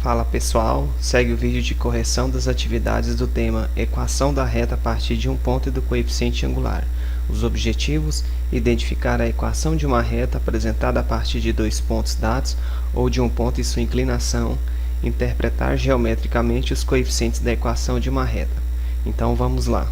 Fala pessoal, segue o vídeo de correção das atividades do tema Equação da reta a partir de um ponto e do coeficiente angular. Os objetivos: identificar a equação de uma reta apresentada a partir de dois pontos dados ou de um ponto e sua inclinação, interpretar geometricamente os coeficientes da equação de uma reta. Então vamos lá.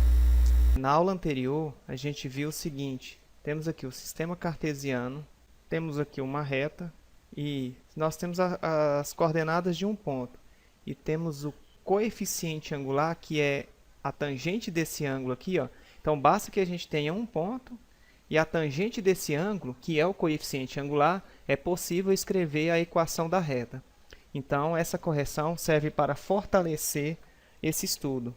Na aula anterior, a gente viu o seguinte: temos aqui o sistema cartesiano, temos aqui uma reta, e nós temos as coordenadas de um ponto. E temos o coeficiente angular, que é a tangente desse ângulo aqui, ó. Então, basta que a gente tenha um ponto, e a tangente desse ângulo, que é o coeficiente angular, é possível escrever a equação da reta. Então, essa correção serve para fortalecer esse estudo.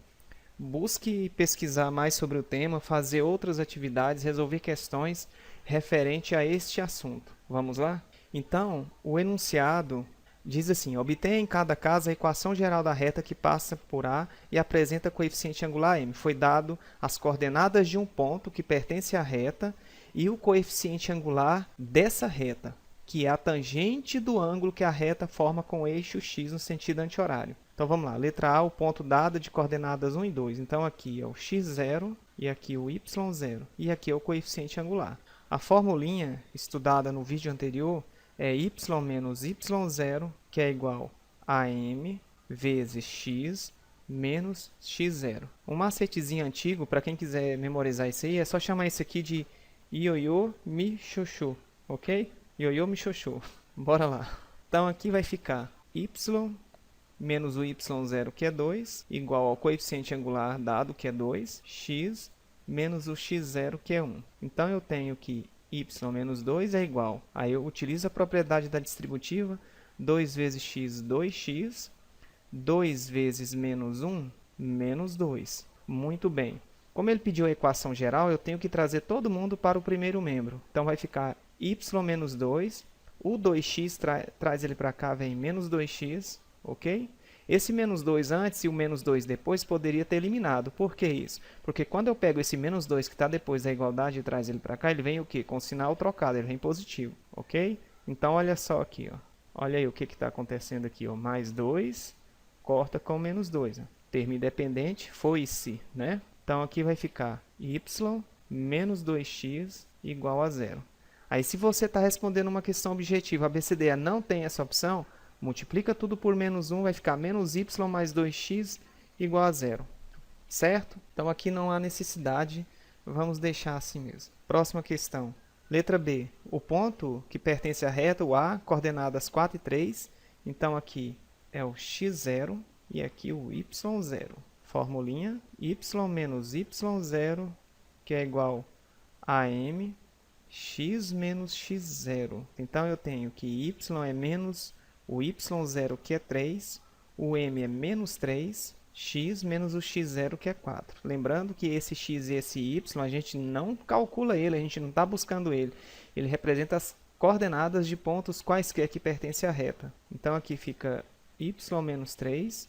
Busque pesquisar mais sobre o tema, fazer outras atividades, resolver questões referente a este assunto. Vamos lá? Então, o enunciado diz assim: obtenha em cada caso a equação geral da reta que passa por A e apresenta coeficiente angular m. Foi dado as coordenadas de um ponto que pertence à reta e o coeficiente angular dessa reta, que é a tangente do ângulo que a reta forma com o eixo x no sentido anti-horário. Então vamos lá, letra A, o ponto dado de coordenadas 1 e 2. Então aqui é o x0 e aqui o y0. E aqui é o coeficiente angular. A formulinha estudada no vídeo anterior é y menos y0, que é igual a m vezes x menos x0. Um macetezinho antigo, para quem quiser memorizar isso aí, é só chamar isso aqui de ioiô mi xoxô, ok? Ioiô mi xoxô. Bora lá. Então aqui vai ficar y menos o y0, que é 2, igual ao coeficiente angular dado, que é 2, x menos o x0, que é 1. Então eu tenho que y menos 2 é igual, aí eu utilizo a propriedade da distributiva, 2 vezes x, 2x, 2 vezes menos 1, menos 2. Muito bem. Como ele pediu a equação geral, eu tenho que trazer todo mundo para o primeiro membro. Então vai ficar y menos 2, o 2x traz ele para cá, vem menos 2x, ok? Esse menos 2 antes e o menos 2 depois poderia ter eliminado. Por que isso? Porque quando eu pego esse menos 2 que está depois da igualdade e traz ele para cá, ele vem o quê? Com sinal trocado, ele vem positivo, ok? Então, olha só aqui, ó. Olha aí o que está acontecendo aqui, ó. Mais 2, corta com menos 2. Ó. Termo independente, foi-se, né? Então, aqui vai ficar y menos 2x igual a 0. Aí, se você está respondendo uma questão objetiva, a BCDE não tem essa opção, multiplica tudo por menos 1, vai ficar menos y mais 2x igual a 0. Certo? Então, aqui não há necessidade, vamos deixar assim mesmo. Próxima questão. Letra B. O ponto que pertence à reta, o A, coordenadas 4 e 3. Então, aqui é o x0 e aqui o y0. Formulinha, y menos y0, que é igual a m, x menos x0. Então, eu tenho que y é menos o y0, que é 3, o m é menos 3, x menos o x0, que é 4. Lembrando que esse x e esse y, a gente não calcula ele, a gente não está buscando ele. Ele representa as coordenadas de pontos quaisquer que pertencem à reta. Então, aqui fica y menos 3,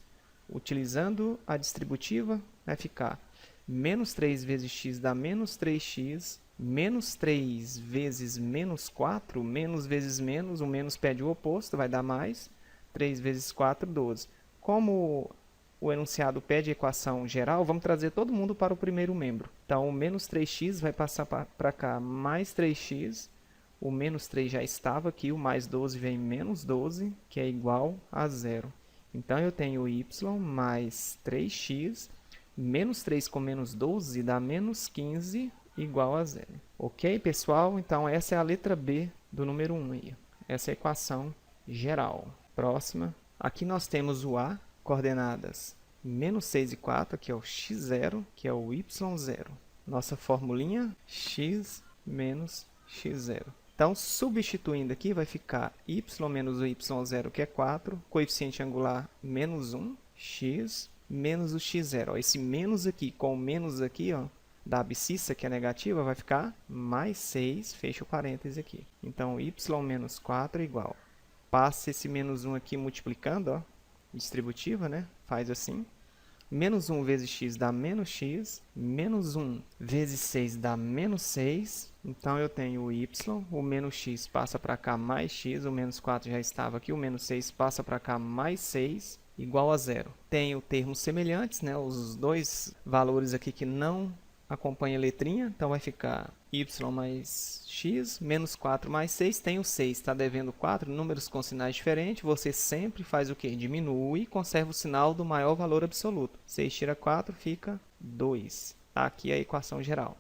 utilizando a distributiva, vai ficar menos 3 vezes x dá menos 3x, menos 3 vezes menos 4, menos vezes menos, o menos pede o oposto, vai dar mais, 3 vezes 4, 12. Como o enunciado pede a equação geral, vamos trazer todo mundo para o primeiro membro. Então, o menos 3x vai passar para cá, mais 3x, o menos 3 já estava aqui, o mais 12 vem menos 12, que é igual a 0. Então, eu tenho y mais 3x, menos 3 com menos 12 dá menos 15, igual a 0. Ok, pessoal? Então, essa é a letra B do número 1 aí. Essa é a equação geral. Próxima. Aqui nós temos o A, coordenadas menos 6 e 4, que é o x0, que é o y0. Nossa formulinha, x menos x0. Então, substituindo aqui, vai ficar y menos o y0, que é 4, coeficiente angular menos 1, x menos o x0. Ó, esse menos aqui com o menos aqui, ó, da abscissa, que é negativa, vai ficar mais 6, fecha o parêntese aqui. Então, y menos 4 igual. Passa esse menos 1 aqui multiplicando, ó, distributiva, né? Faz assim. Menos 1 vezes x dá menos x. Menos 1 vezes 6 dá menos 6. Então, eu tenho o y. O menos x passa para cá mais x. O menos 4 já estava aqui. O menos 6 passa para cá mais 6. Igual a zero. Tenho termos semelhantes, né? Os dois valores aqui que não acompanham a letrinha. Então, vai ficar y mais x, menos 4 mais 6. Tem o 6, está devendo 4, números com sinais diferentes. Você sempre faz o quê? Diminui e conserva o sinal do maior valor absoluto. 6 tira 4, fica 2. Aqui é a equação geral.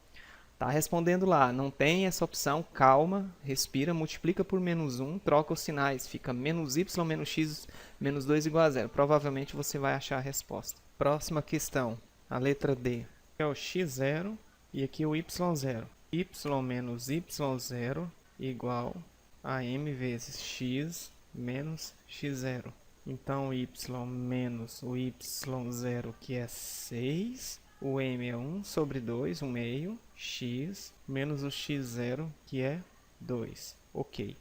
Tá respondendo lá, não tem essa opção, calma, respira, multiplica por menos 1, troca os sinais, fica menos y menos x menos 2 igual a zero. Provavelmente você vai achar a resposta. Próxima questão, a letra D. É o x0 e aqui o y0. Y menos y0 igual a m vezes x menos x0. Então, y menos o y0, que é 6. O m é 1 sobre 2, 1 meio, x, menos o x0, que é 2. Ok.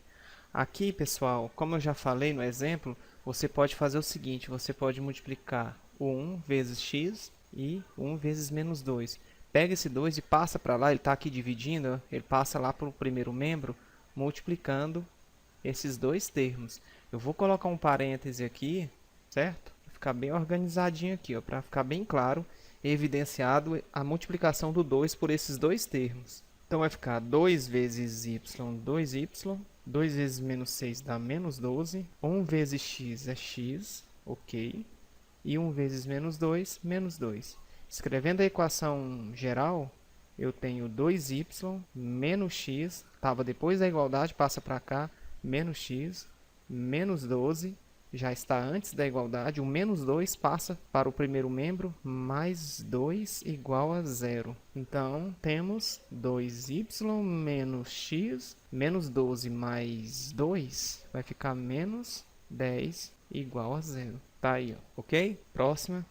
Aqui, pessoal, como eu já falei no exemplo, você pode fazer o seguinte, você pode multiplicar o 1 vezes x e 1 vezes menos 2. Pega esse 2 e passa para lá, ele está aqui dividindo, ele passa lá para o primeiro membro, multiplicando esses dois termos. Eu vou colocar um parêntese aqui, certo? Para ficar bem organizadinho aqui, para ficar bem claro, evidenciado a multiplicação do 2 por esses dois termos. Então, vai ficar 2 vezes y, 2y, 2 vezes menos 6 dá menos 12, 1 vezes x é x, ok, e 1 vezes menos 2, menos 2. Escrevendo a equação geral, eu tenho 2y menos x, estava depois da igualdade, passa para cá, menos x, menos 12, já está antes da igualdade, o menos 2 passa para o primeiro membro, mais 2 igual a zero. Então, temos 2y menos x, menos 12 mais 2, vai ficar menos 10 igual a zero. Tá aí, ó. Ok? Próxima.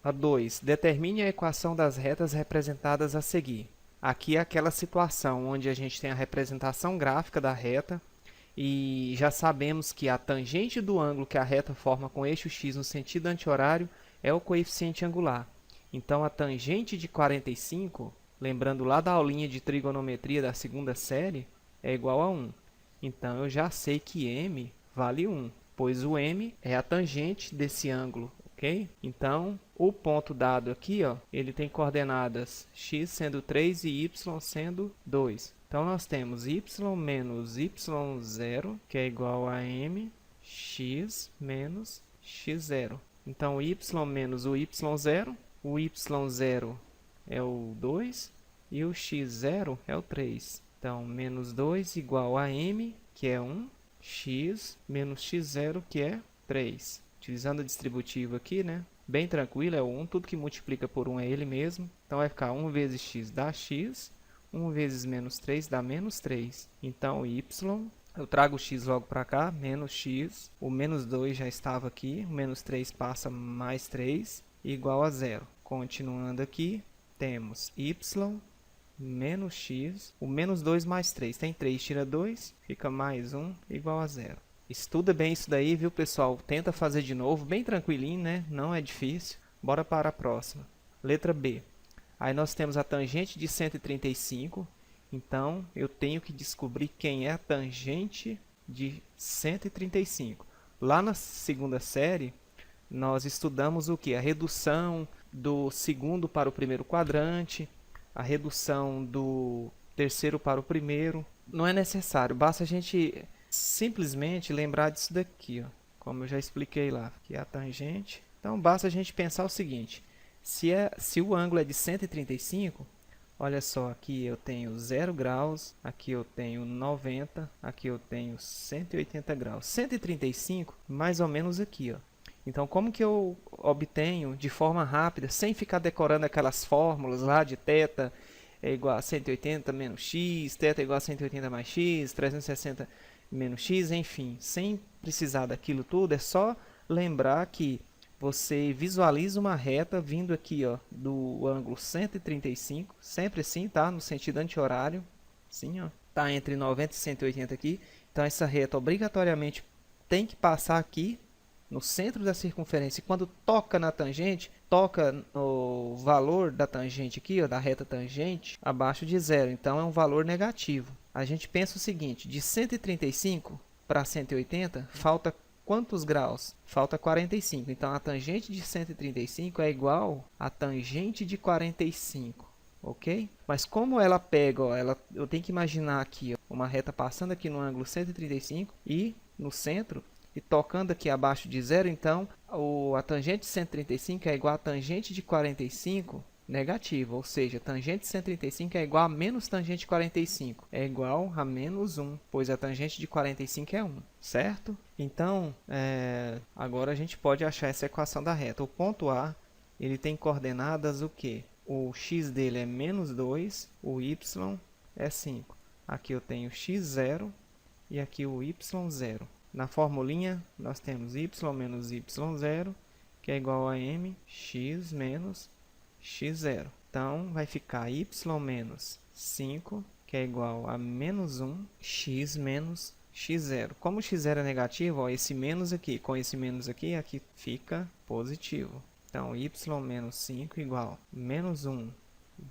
A 2. Determine a equação das retas representadas a seguir. Aqui é aquela situação onde a gente tem a representação gráfica da reta, e já sabemos que a tangente do ângulo que a reta forma com eixo x no sentido anti-horário é o coeficiente angular. Então, a tangente de 45, lembrando lá da aulinha de trigonometria da segunda série, é igual a 1. Então, eu já sei que m vale 1, pois o m é a tangente desse ângulo, ok? Então, o ponto dado aqui, ó, ele tem coordenadas x sendo 3 e y sendo 2. Então, nós temos y menos y0, que é igual a m, x menos x0. Então, y menos o y0 é o 2 e o x0 é o 3. Então, menos 2 igual a m, que é 1, x menos x0, que é 3. Utilizando a distributiva aqui, né? Bem tranquilo, é o 1, tudo que multiplica por 1 é ele mesmo. Então, vai ficar 1 vezes x dá x. 1 vezes menos 3 dá menos 3. Então, y, eu trago o x logo para cá, menos x. O menos 2 já estava aqui. O menos 3 passa mais 3, igual a zero. Continuando aqui, temos y menos x. O menos 2 mais 3. Tem 3, tira 2, fica mais 1, igual a zero. Estuda bem isso daí, viu, pessoal? Tenta fazer de novo, bem tranquilinho, né? Não é difícil. Bora para a próxima. Letra B. Aí nós temos a tangente de 135, então eu tenho que descobrir quem é a tangente de 135. Lá na segunda série, nós estudamos o que? A redução do segundo para o primeiro quadrante, a redução do terceiro para o primeiro. Não é necessário, basta a gente simplesmente lembrar disso daqui, ó, como eu já expliquei lá, que é a tangente. Então, basta a gente pensar o seguinte. Se o ângulo é de 135, olha só, aqui eu tenho 0 graus, aqui eu tenho 90, aqui eu tenho 180 graus. 135, mais ou menos aqui, ó. Então, como que eu obtenho de forma rápida, sem ficar decorando aquelas fórmulas lá de θ é igual a 180 menos x, θ é igual a 180 mais x, 360 menos x, enfim, sem precisar daquilo tudo, é só lembrar que você visualiza uma reta vindo aqui, ó, do ângulo 135, sempre assim, tá? No sentido anti-horário, assim, ó. Tá entre 90 e 180 aqui. Então, essa reta obrigatoriamente tem que passar aqui no centro da circunferência. E quando toca na tangente, toca no valor da tangente aqui, ó, da reta tangente, abaixo de zero. Então é um valor negativo. A gente pensa o seguinte, de 135 para 180, falta quantos graus? Falta 45. Então a tangente de 135 é igual à tangente de 45. Ok? Mas como ela pega, ó, eu tenho que imaginar aqui, ó, uma reta passando aqui no ângulo 135 e no centro e tocando aqui abaixo de zero, então a tangente de 135 é igual a tangente de 45 negativa, ou seja, tangente de 135 é igual a menos tangente de 45, é igual a menos 1, pois a tangente de 45 é 1, certo? Então, agora a gente pode achar essa equação da reta. O ponto A, ele tem coordenadas o quê? O x dele é menos 2, o y é 5. Aqui eu tenho x0 e aqui o y0. Na formulinha, nós temos y menos y0, que é igual a mx menos x0. Então, vai ficar y menos 5, que é igual a menos 1, x menos x0. Como o x0 é negativo, ó, esse menos aqui com esse menos aqui, aqui fica positivo. Então, y menos 5 igual a menos 1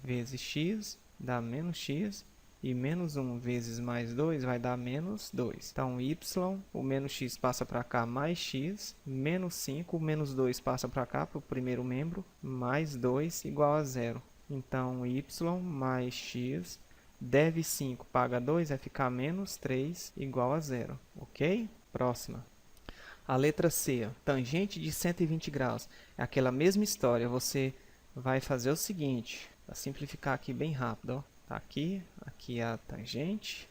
vezes x, dá menos x, e menos 1 vezes mais 2 vai dar menos 2. Então, y, o menos x passa para cá, mais x, menos 5, o menos 2 passa para cá, para o primeiro membro, mais 2 igual a 0. Então, y mais x, deve 5, paga 2, vai ficar menos 3 igual a 0. Ok? Próxima. A letra C, ó, tangente de 120 graus. É aquela mesma história, você vai fazer o seguinte, para simplificar aqui bem rápido, ó. Tá aqui é a tangente,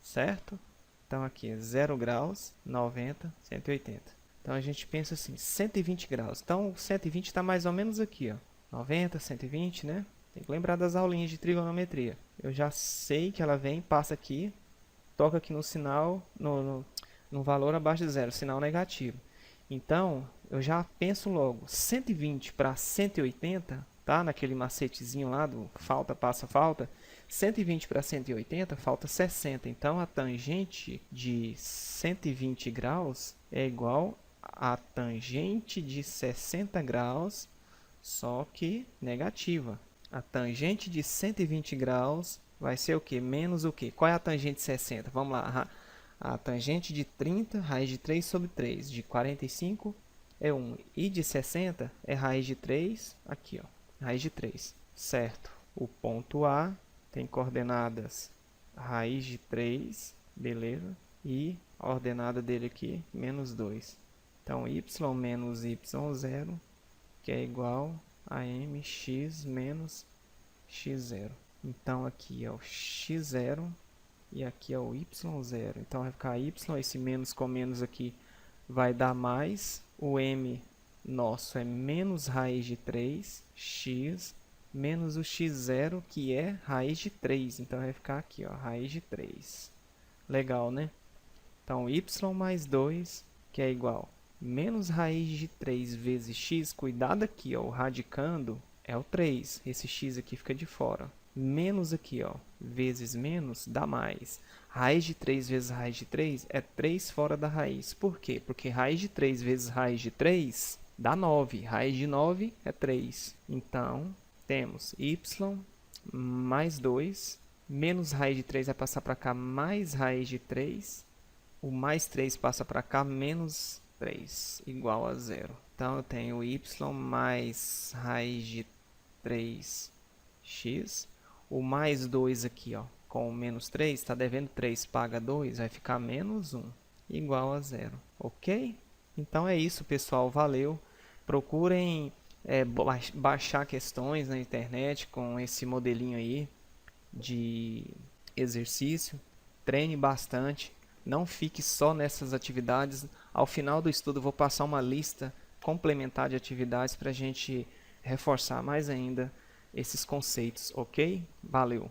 certo? Então aqui é 0 graus, 90, 180. Então a gente pensa assim, 120 graus. Então o 120 está mais ou menos aqui, ó. 90, 120, né? Tem que lembrar das aulinhas de trigonometria. Eu já sei que ela vem, passa aqui, toca aqui no sinal, no valor abaixo de zero, sinal negativo. Então, eu já penso logo, 120 para 180, tá? Naquele macetezinho lá do falta, passa, falta. 120 para 180, falta 60. Então, a tangente de 120 graus é igual a tangente de 60 graus, só que negativa. A tangente de 120 graus vai ser o quê? Menos o quê? Qual é a tangente de 60? Vamos lá. A tangente de 30, raiz de 3 sobre 3. De 45 é 1. E de 60 é raiz de 3, aqui, ó. Raiz de 3, certo? O ponto A tem coordenadas raiz de 3, beleza? E a ordenada dele aqui, menos 2. Então, y menos y0, que é igual a mx menos x0. Então, aqui é o x0 e aqui é o y0. Então, vai ficar y, esse menos com menos aqui vai dar mais. O m nosso é menos raiz de 3, x, menos o x0, que é raiz de 3. Então, vai ficar aqui, ó, raiz de 3. Legal, né? Então, y mais 2, que é igual a menos raiz de 3 vezes x. Cuidado aqui, ó, o radicando é o 3. Esse x aqui fica de fora. Menos aqui, ó, vezes menos, dá mais. Raiz de 3 vezes raiz de 3 é 3 fora da raiz. Por quê? Porque raiz de 3 vezes raiz de 3 dá 9. Raiz de 9 é 3. Então, temos y mais 2, menos raiz de 3 vai passar para cá, mais raiz de 3. O mais 3 passa para cá, menos 3, igual a 0. Então, eu tenho y mais raiz de 3x. O mais 2 aqui, ó, com o menos 3, está devendo 3, paga 2, vai ficar menos 1, igual a 0. Ok? Então é isso, pessoal. Valeu. Procurem baixar questões na internet com esse modelinho aí de exercício. Treine bastante. Não fique só nessas atividades. Ao final do estudo, eu vou passar uma lista complementar de atividades para a gente reforçar mais ainda esses conceitos, ok? Valeu!